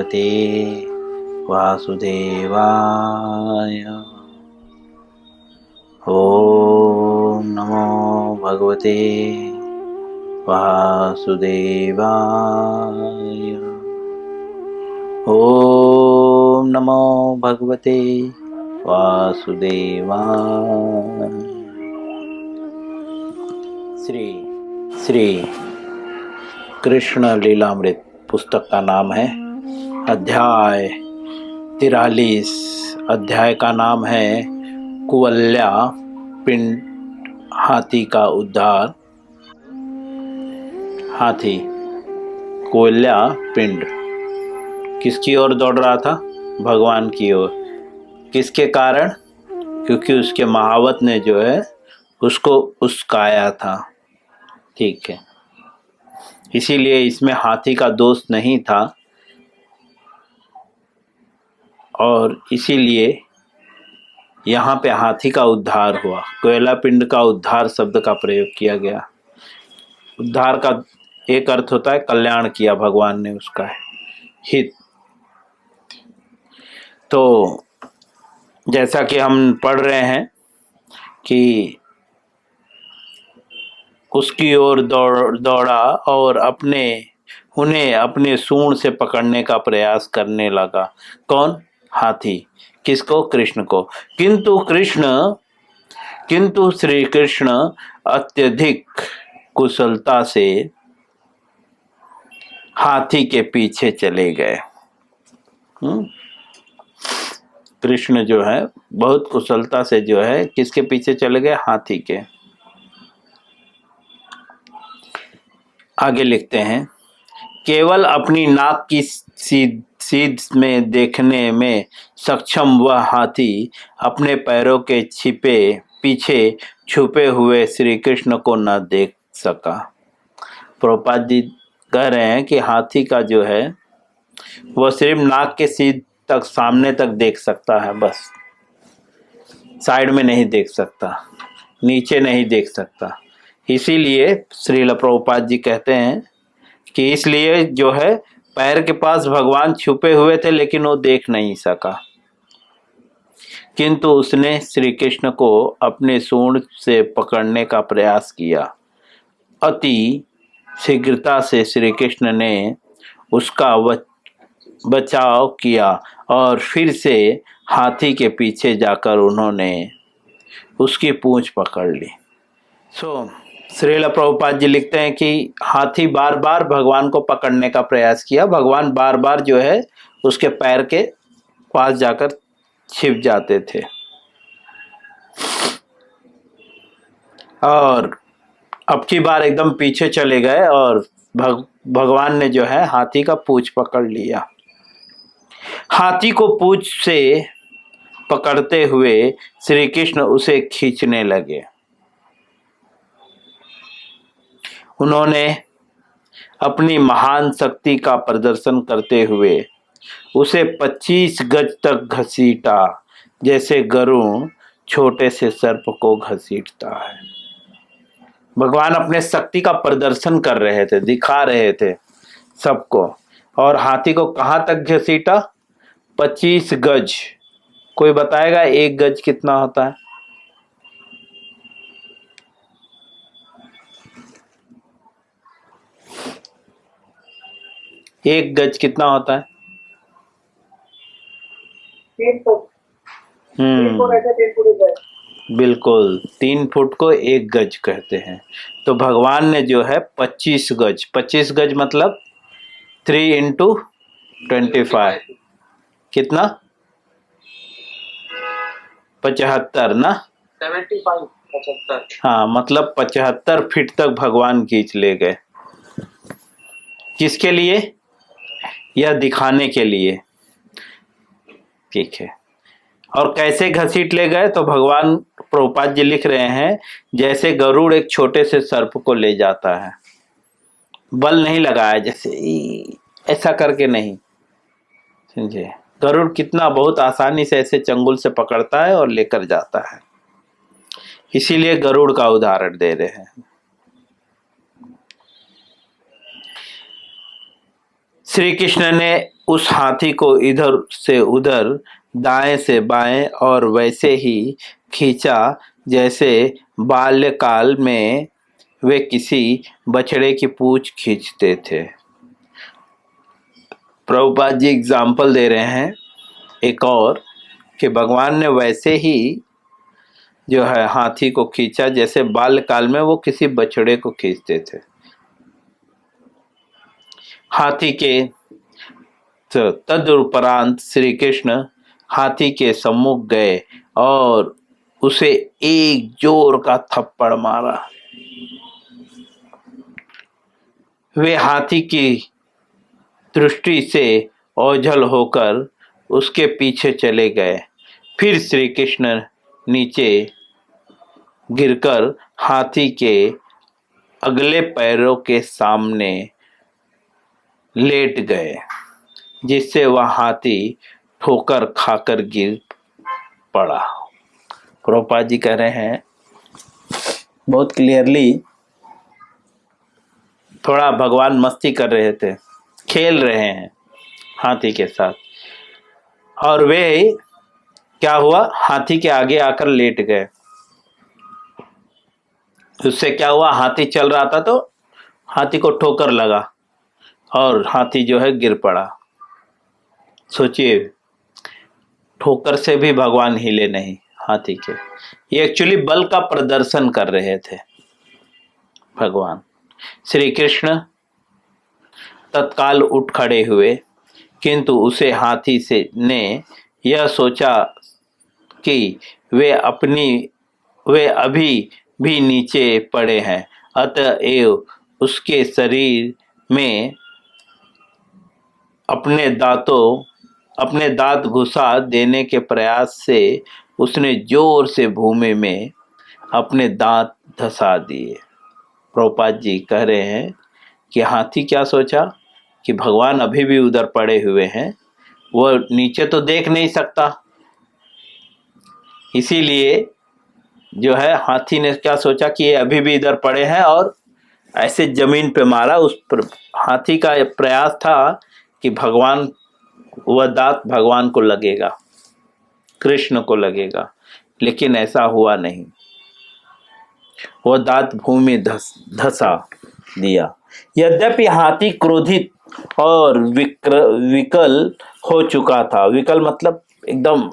भगवते वासुदेवाय। ओम नमो भगवते वासुदेवाय। ओम नमो भगवते वासुदेवाय। श्री श्री कृष्ण लीलामृत पुस्तक का नाम है अध्याय 43। अध्याय का नाम है कुवल्या पिंड, हाथी का उद्धार। हाथी कुवल्या पिंड किसकी ओर दौड़ रहा था? भगवान की ओर। किसके कारण? क्योंकि उसके महावत ने जो है उसको उस्काया था। ठीक है, इसीलिए इसमें हाथी का दोष नहीं था और इसीलिए यहाँ पे हाथी का उद्धार हुआ। कोयला पिंड का उद्धार शब्द का प्रयोग किया गया। उद्धार का एक अर्थ होता है कल्याण किया भगवान ने, उसका हित। तो जैसा कि हम पढ़ रहे हैं कि उसकी ओर दौड़ा और उन्हें अपने सूंड से पकड़ने का प्रयास करने लगा। कौन? हाथी। किसको? कृष्ण को। किंतु श्री कृष्ण अत्यधिक कुशलता से हाथी के पीछे चले गए। कृष्ण जो है बहुत कुशलता से जो है किसके पीछे चले गए? हाथी के। आगे लिखते हैं, केवल अपनी नाक की सीध में देखने में सक्षम वह हाथी अपने पैरों के पीछे छुपे हुए श्री कृष्ण को न देख सका। प्रभुपाद जी कह रहे हैं कि हाथी का जो है वह सिर्फ नाक के सीध तक, सामने तक देख सकता है, बस साइड में नहीं देख सकता, नीचे नहीं देख सकता। इसीलिए श्रील प्रभुपाद जी कहते हैं कि इसलिए जो है पैर के पास भगवान छुपे हुए थे लेकिन वो देख नहीं सका। किंतु उसने श्री कृष्ण को अपने सूंड से पकड़ने का प्रयास किया। अति शीघ्रता से श्री कृष्ण ने उसका बचाव किया और फिर से हाथी के पीछे जाकर उन्होंने उसकी पूंछ पकड़ ली। श्रील प्रभुपाद जी लिखते हैं कि हाथी बार बार भगवान को पकड़ने का प्रयास किया। भगवान बार बार जो है उसके पैर के पास जाकर छिप जाते थे और अब की बार एकदम पीछे चले गए और भगवान ने जो है हाथी का पूंछ पकड़ लिया। हाथी को पूंछ से पकड़ते हुए श्री कृष्ण उसे खींचने लगे। उन्होंने अपनी महान शक्ति का प्रदर्शन करते हुए उसे 25 गज तक घसीटा, जैसे गरुड़ छोटे से सर्प को घसीटता है। भगवान अपने शक्ति का प्रदर्शन कर रहे थे, दिखा रहे थे सबको। और हाथी को कहाँ तक घसीटा? 25 गज। कोई बताएगा 1 गज कितना होता है? एक गज कितना होता है? 3 फुट। बिल्कुल, 3 फुट को 1 गज कहते हैं। तो भगवान ने जो है 25 गज, 25 गज मतलब 3 × 25 कितना? 75 ना? 75, 75। हाँ, मतलब 75 फीट तक भगवान खींच ले गए। किसके लिए? यह दिखाने के लिए। ठीक है। और कैसे घसीट ले गए? तो भगवान प्रभुपाद जी लिख रहे हैं जैसे गरुड़ एक छोटे से सर्प को ले जाता है। बल नहीं लगाया, जैसे ऐसा करके नहीं, समझे? गरुड़ कितना बहुत आसानी से ऐसे चंगुल से पकड़ता है और लेकर जाता है। इसीलिए गरुड़ का उदाहरण दे रहे हैं। श्री कृष्ण ने उस हाथी को इधर से उधर, दाएं से बाएं और वैसे ही खींचा जैसे बाल्यकाल में वे किसी बछड़े की पूंछ खींचते थे। प्रभुपाद जी एग्जाम्पल दे रहे हैं एक और, कि भगवान ने वैसे ही जो है हाथी को खींचा जैसे बाल्यकाल में वो किसी बछड़े को खींचते थे। हाथी के तदुपरांत श्री कृष्ण हाथी के सम्मुख गए और उसे एक जोर का थप्पड़ मारा। वे हाथी की दृष्टि से ओझल होकर उसके पीछे चले गए। फिर श्री कृष्ण नीचे गिरकर हाथी के अगले पैरों के सामने लेट गए, जिससे वह हाथी ठोकर खाकर गिर पड़ा। प्रभुपाद जी कह रहे हैं बहुत क्लियरली, थोड़ा भगवान मस्ती कर रहे थे, खेल रहे हैं हाथी के साथ, और वे क्या हुआ, हाथी के आगे आकर लेट गए। उससे क्या हुआ, हाथी चल रहा था तो हाथी को ठोकर लगा और हाथी जो है गिर पड़ा। सोचिए, ठोकर से भी भगवान हिले नहीं हाथी के। ये एक्चुअली बल का प्रदर्शन कर रहे थे भगवान। श्री कृष्ण तत्काल उठ खड़े हुए, किंतु उसे हाथी से ने यह सोचा कि वे अभी भी नीचे पड़े हैं, अतएव उसके शरीर में अपने दांत घुसा देने के प्रयास से उसने जोर से भूमि में अपने दांत धंसा दिए। प्रभुपाद जी कह रहे हैं कि हाथी क्या सोचा कि भगवान अभी भी उधर पड़े हुए हैं, वो नीचे तो देख नहीं सकता, इसीलिए जो है हाथी ने क्या सोचा कि ये अभी भी इधर पड़े हैं और ऐसे जमीन पे मारा। उस पर हाथी का प्रयास था कि वह दांत भगवान को लगेगा, कृष्ण को लगेगा, लेकिन ऐसा हुआ नहीं। वह दांत भूमि धंसा दिया। यद्यपि हाथी क्रोधित और विकल हो चुका था, विकल मतलब एकदम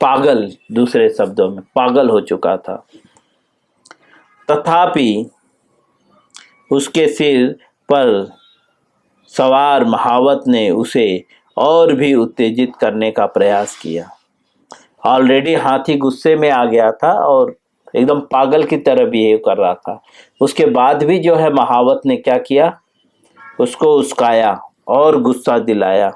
पागल, दूसरे शब्दों में पागल हो चुका था, तथापि उसके सिर पर सवार महावत ने उसे और भी उत्तेजित करने का प्रयास किया। ऑलरेडी हाथी गुस्से में आ गया था और एकदम पागल की तरह बिहेव कर रहा था। उसके बाद भी जो है महावत ने क्या किया, उसको उस्काया और गुस्सा दिलाया।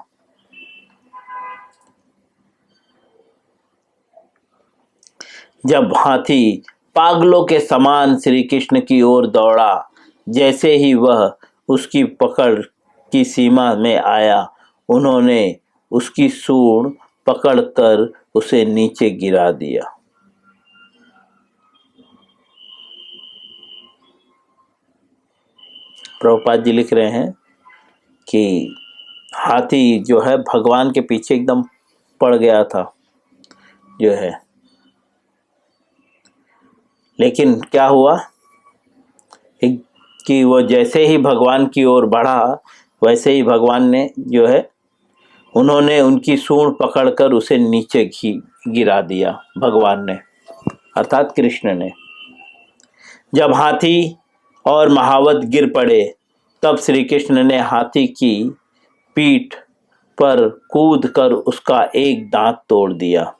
जब हाथी पागलों के समान श्री कृष्ण की ओर दौड़ा, जैसे ही वह उसकी पकड़ की सीमा में आया, उन्होंने उसकी सूंड पकड़कर उसे नीचे गिरा दिया। प्रभुपाद जी लिख रहे हैं कि हाथी जो है भगवान के पीछे एकदम पड़ गया था जो है, लेकिन क्या हुआ कि वो जैसे ही भगवान की ओर बढ़ा, वैसे ही भगवान ने जो है उन्होंने उनकी सूंड पकड़कर उसे नीचे गिरा दिया, भगवान ने अर्थात कृष्ण ने। जब हाथी और महावत गिर पड़े, तब श्री कृष्ण ने हाथी की पीठ पर कूदकर उसका एक दांत तोड़ दिया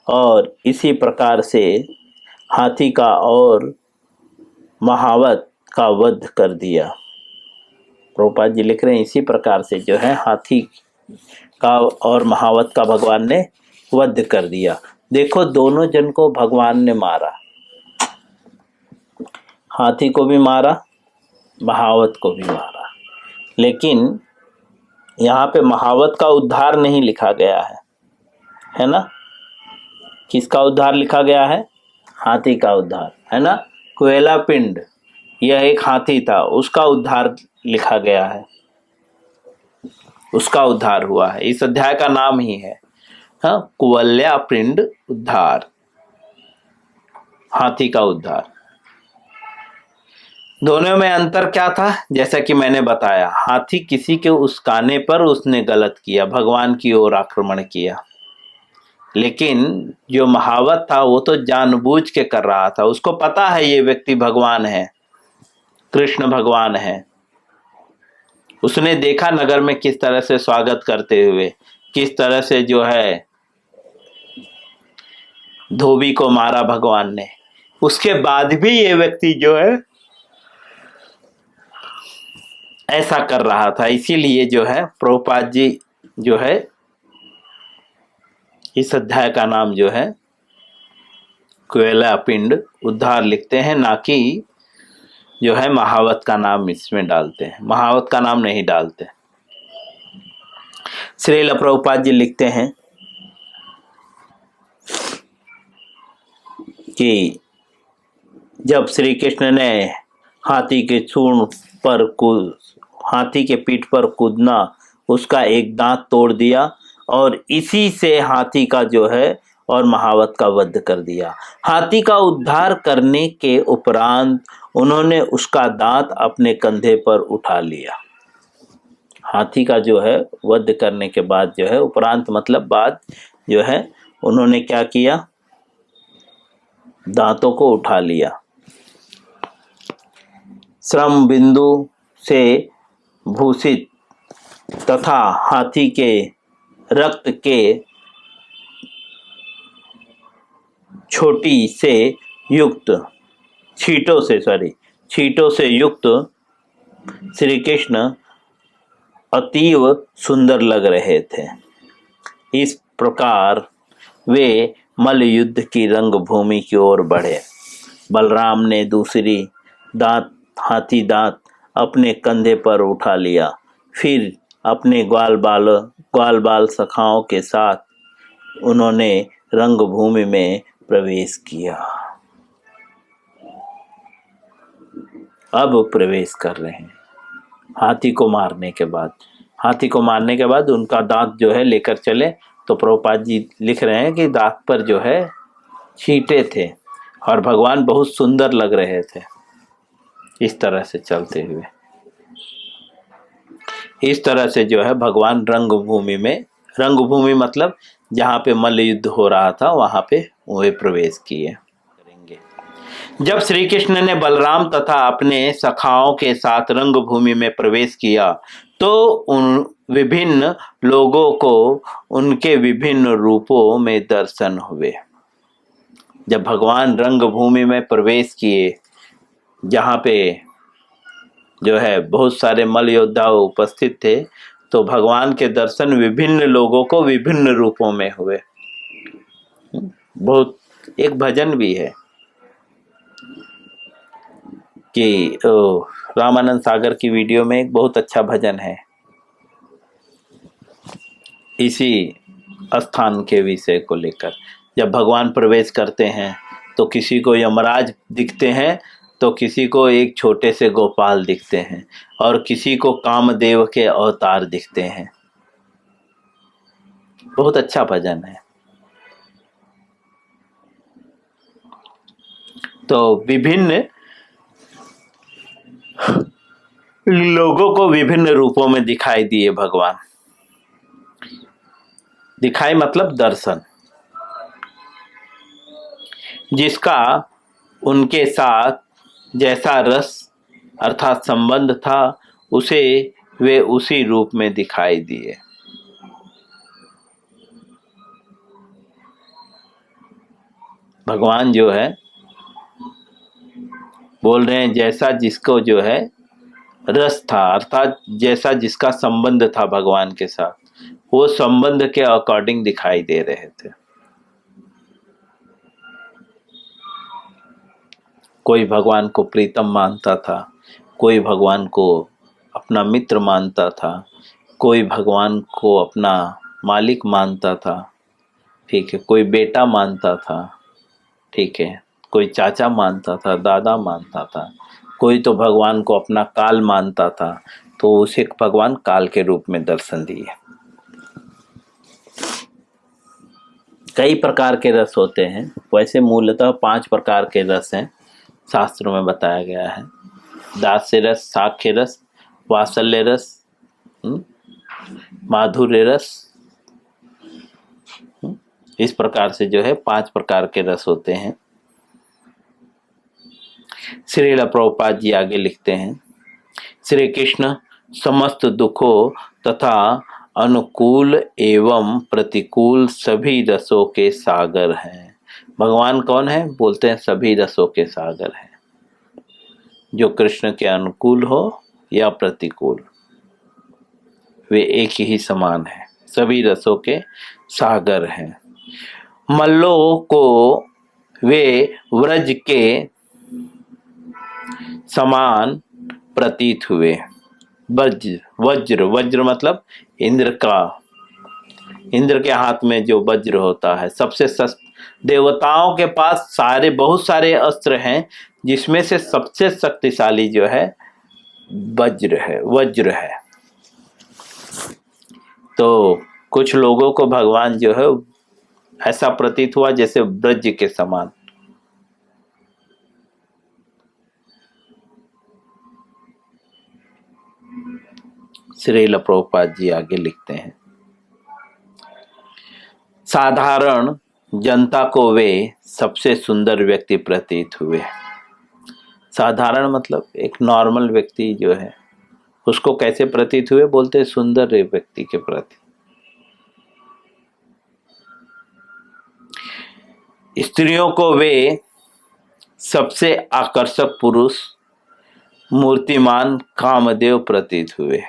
और इसी प्रकार से हाथी का और महावत का वध कर दिया। प्रभुपाद जी लिख रहे हैं इसी प्रकार से जो है हाथी का और महावत का भगवान ने वध कर दिया। देखो, दोनों जन को भगवान ने मारा, हाथी को भी मारा, महावत को भी मारा, लेकिन यहाँ पे महावत का उद्धार नहीं लिखा गया है ना। किसका उद्धार लिखा गया है? हाथी का उद्धार, है ना। कुएला पिंड, यह एक हाथी था, उसका उद्धार लिखा गया है। उसका उद्धार हुआ है। इस अध्याय का नाम ही है हाँ, कुवलया पिंड उद्धार, हाथी का उद्धार। दोनों में अंतर क्या था? जैसा कि मैंने बताया, हाथी किसी के उस्काने पर उसने गलत किया, भगवान की ओर आक्रमण किया, लेकिन जो महावत था वो तो जानबूझ के कर रहा था। उसको पता है ये व्यक्ति भगवान है, कृष्ण भगवान है। उसने देखा नगर में किस तरह से स्वागत करते हुए, किस तरह से जो है धोबी को मारा भगवान ने। उसके बाद भी ये व्यक्ति जो है ऐसा कर रहा था। इसीलिए जो है प्रभुपाद जी जो है इस अध्याय का नाम जो है कुवलया पिंड उद्धार लिखते हैं, ना कि जो है महावत का नाम इसमें डालते हैं। महावत का नाम नहीं डालते। श्रील प्रभुपाद जी लिखते हैं कि जब श्री कृष्ण ने हाथी के सूंड पर हाथी के पीठ पर कूदना, उसका एक दांत तोड़ दिया और इसी से हाथी का जो है और महावत का वध कर दिया। हाथी का उद्धार करने के उपरांत उन्होंने उसका दांत अपने कंधे पर उठा लिया। हाथी का जो है वध करने के बाद जो है उपरांत मतलब बाद जो है उन्होंने क्या किया, दांतों को उठा लिया। श्रम बिंदु से भूषित तथा हाथी के रक्त के छींटों से युक्त श्री कृष्ण अतीव सुंदर लग रहे थे। इस प्रकार वे मल्ल युद्ध की रंगभूमि की ओर बढ़े। बलराम ने दूसरी हाथी दांत अपने कंधे पर उठा लिया, फिर अपने ग्वाल बाल सखाओं के साथ उन्होंने रंगभूमि में प्रवेश किया। अब प्रवेश कर रहे हैं हाथी को मारने के बाद उनका दांत जो है लेकर चले, तो प्रभुपाद जी लिख रहे हैं कि दांत पर जो है छींटे थे और भगवान बहुत सुंदर लग रहे थे इस तरह से चलते हुए। इस तरह से जो है भगवान रंगभूमि मतलब जहाँ पे मल्ल युद्ध हो रहा था वहाँ पे वे प्रवेश किए। जब श्री कृष्ण ने बलराम तथा अपने सखाओं के साथ रंगभूमि में प्रवेश किया तो उन विभिन्न लोगों को उनके विभिन्न रूपों में दर्शन हुए। जब भगवान रंगभूमि में प्रवेश किए, जहाँ पे जो है बहुत सारे मल्ल योद्धा उपस्थित थे, तो भगवान के दर्शन विभिन्न लोगों को विभिन्न रूपों में हुए। बहुत एक भजन भी है कि रामानंद सागर की वीडियो में एक बहुत अच्छा भजन है इसी स्थान के विषय को लेकर। जब भगवान प्रवेश करते हैं तो किसी को यमराज दिखते हैं, तो किसी को एक छोटे से गोपाल दिखते हैं और किसी को कामदेव के अवतार दिखते हैं। बहुत अच्छा भजन है। तो विभिन्न लोगों को विभिन्न रूपों में दिखाई दिए भगवान। दिखाई मतलब दर्शन। जिसका उनके साथ जैसा रस अर्थात संबंध था, उसे वे उसी रूप में दिखाई दिए। भगवान जो है बोल रहे हैं जैसा जिसको जो है रस था, अर्थात जैसा जिसका संबंध था भगवान के साथ, वो संबंध के अकॉर्डिंग दिखाई दे रहे थे। कोई भगवान को प्रीतम मानता था, कोई भगवान को अपना मित्र मानता था, कोई भगवान को अपना मालिक मानता था, ठीक है, कोई बेटा मानता था, ठीक है, कोई चाचा मानता था, दादा मानता था, कोई तो भगवान को अपना काल मानता था, तो उसे भगवान काल के रूप में दर्शन दिए। कई प्रकार के रस होते हैं, वैसे मूलतः 5 प्रकार के रस हैं, शास्त्रों में बताया गया है। दास्य रस, साक्ष्य रस, वात्सल्य रस, माधुर्य रस, इस प्रकार से जो है 5 प्रकार के रस होते हैं। श्रील प्रभुपाद जी आगे लिखते हैं, श्री कृष्ण समस्त दुखों तथा अनुकूल एवं प्रतिकूल सभी रसों के सागर हैं। भगवान कौन है? बोलते हैं सभी रसों के सागर हैं, जो कृष्ण के अनुकूल हो या प्रतिकूल, वे एक ही समान है, सभी रसों के सागर हैं। मल्लों को वे व्रज के समान प्रतीत हुए। वज्र मतलब इंद्र के हाथ में जो वज्र होता है, सबसे देवताओं के पास बहुत सारे अस्त्र हैं, जिसमें से सबसे शक्तिशाली जो है वज्र है। तो कुछ लोगों को भगवान जो है ऐसा प्रतीत हुआ जैसे वज्र के समान। श्रील प्रभुपाद जी आगे लिखते हैं, साधारण जनता को वे सबसे सुंदर व्यक्ति प्रतीत हुए। साधारण मतलब एक नॉर्मल व्यक्ति जो है, उसको कैसे प्रतीत हुए? बोलते हैं सुंदर व्यक्ति के प्रति। स्त्रियों को वे सबसे आकर्षक पुरुष मूर्तिमान कामदेव प्रतीत हुए।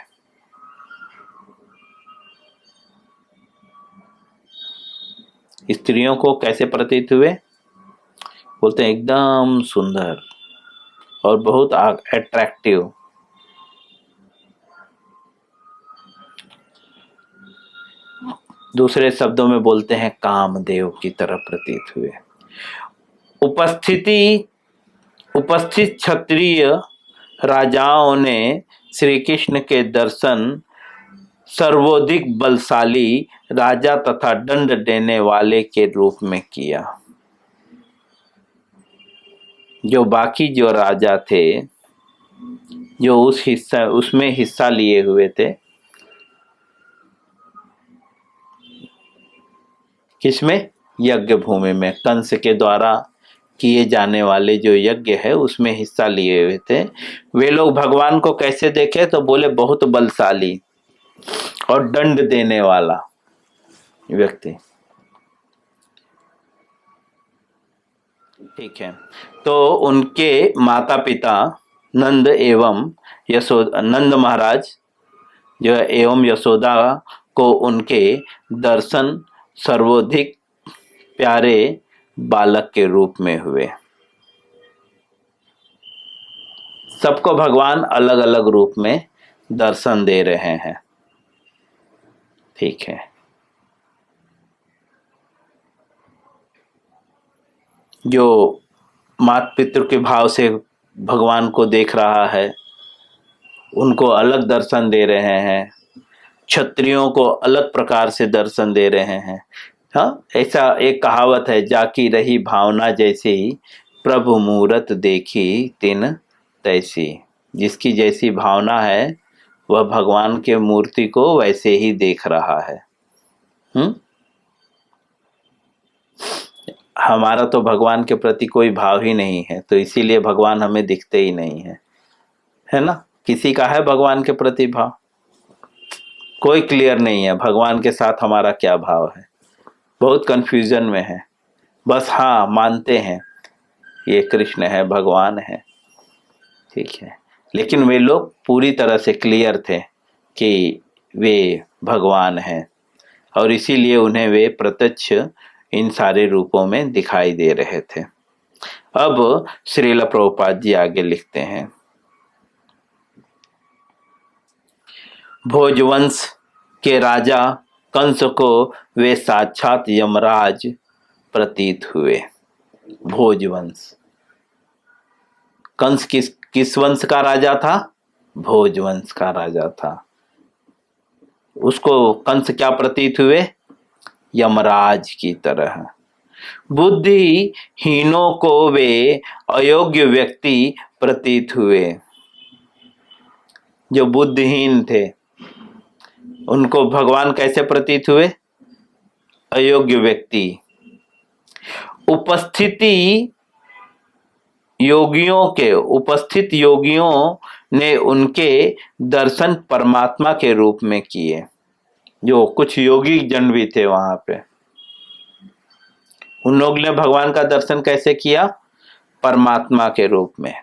स्त्रियों को कैसे प्रतीत हुए? बोलते हैं एकदम सुंदर और बहुत अट्रैक्टिव। दूसरे शब्दों में बोलते हैं कामदेव की तरह प्रतीत हुए। उपस्थित क्षत्रिय राजाओं ने श्री कृष्ण के दर्शन सर्वाधिक बलशाली राजा तथा दंड देने वाले के रूप में किया। जो बाकी जो राजा थे, जो उसमें हिस्सा लिए हुए थे, किसमें? यज्ञ भूमि में कंस के द्वारा किए जाने वाले जो यज्ञ है उसमें हिस्सा लिए हुए थे। वे लोग भगवान को कैसे देखे? तो बोले बहुत बलशाली और दंड देने वाला व्यक्ति। ठीक है, तो उनके माता पिता नंद महाराज जो है एवं यशोदा को उनके दर्शन सर्वाधिक प्यारे बालक के रूप में हुए। सबको भगवान अलग अलग रूप में दर्शन दे रहे हैं। ठीक है, जो माता पितृ के भाव से भगवान को देख रहा है, उनको अलग दर्शन दे रहे हैं। क्षत्रियों को अलग प्रकार से दर्शन दे रहे हैं। हाँ, ऐसा एक कहावत है, जाकी रही भावना जैसी प्रभु मूरत देखी तिन तैसी। जिसकी जैसी भावना है वह भगवान के मूर्ति को वैसे ही देख रहा है। हमारा तो भगवान के प्रति कोई भाव ही नहीं है, तो इसीलिए भगवान हमें दिखते ही नहीं है ना। किसी का है भगवान के प्रति भाव? कोई क्लियर नहीं है भगवान के साथ हमारा क्या भाव है, बहुत कंफ्यूजन में है। बस हाँ, मानते हैं ये कृष्ण है, भगवान है, ठीक है, लेकिन वे लोग पूरी तरह से क्लियर थे कि वे भगवान हैं और इसीलिए उन्हें वे प्रत्यक्ष इन सारे रूपों में दिखाई दे रहे थे। अब श्रील प्रभुपाद जी आगे लिखते हैं, भोजवंश के राजा कंस को वे साक्षात यमराज प्रतीत हुए। भोजवंश, कंस किस वंश का राजा था? भोजवंश का राजा था। उसको कंस क्या प्रतीत हुए? यमराज की तरह। बुद्धिहीनों को वे अयोग्य व्यक्ति प्रतीत हुए। जो बुद्धिहीन थे उनको भगवान कैसे प्रतीत हुए? अयोग्य व्यक्ति। उपस्थित योगियों ने उनके दर्शन परमात्मा के रूप में किए। जो कुछ योगी जन भी थे वहां पे, उन लोग ने भगवान का दर्शन कैसे किया? परमात्मा के रूप में।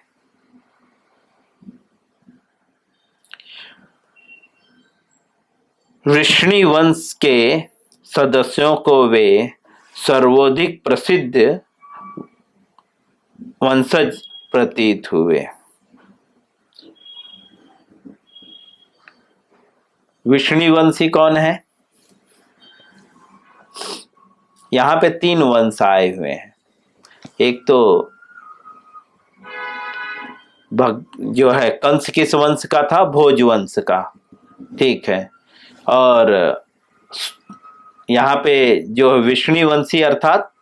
वृष्णि वंश के सदस्यों को वे सर्वाधिक प्रसिद्ध वंशज प्रतीत हुए। वृष्णि वंशी कौन है? यहाँ पे 3 वंश आए हुए हैं। एक तो जो है कंस किस वंश का था? भोज वंश का, ठीक है। और यहाँ पे जो विष्णु वंशी अर्थात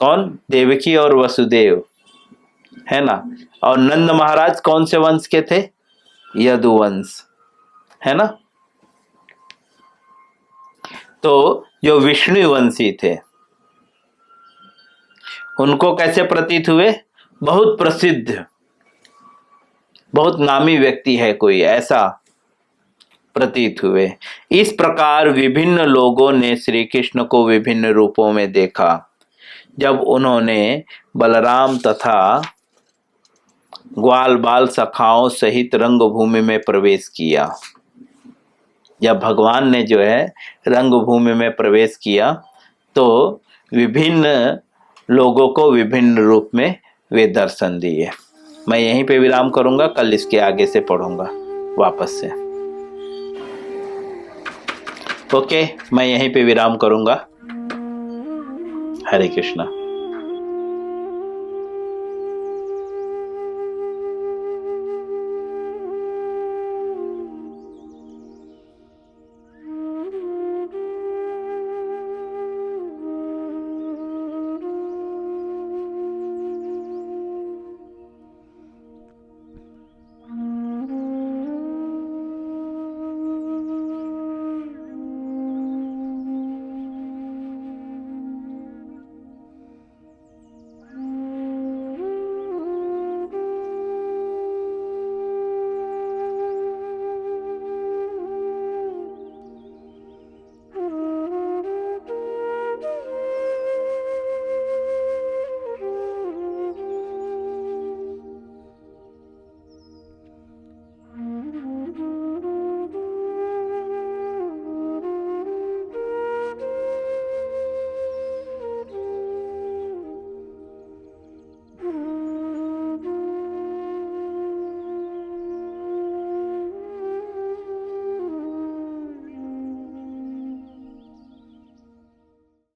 कौन? देवकी और वसुदेव, है ना। और नंद महाराज कौन से वंश के थे? यदुवंश, है ना। तो जो विष्णु वंशी थे उनको कैसे प्रतीत हुए? बहुत प्रसिद्ध, बहुत नामी व्यक्ति है कोई, ऐसा प्रतीत हुए। इस प्रकार विभिन्न लोगों ने श्री कृष्ण को विभिन्न रूपों में देखा। जब उन्होंने बलराम तथा ग्वाल बाल सखाओं सहित रंगभूमि में प्रवेश किया, जब भगवान ने जो है रंगभूमि में प्रवेश किया तो विभिन्न लोगों को विभिन्न रूप में वे दर्शन दिए। मैं यहीं पे विराम करूंगा, कल इसके आगे से पढ़ूंगा वापस से। ओके, मैं यहीं पे विराम करूंगा। हरे कृष्णा।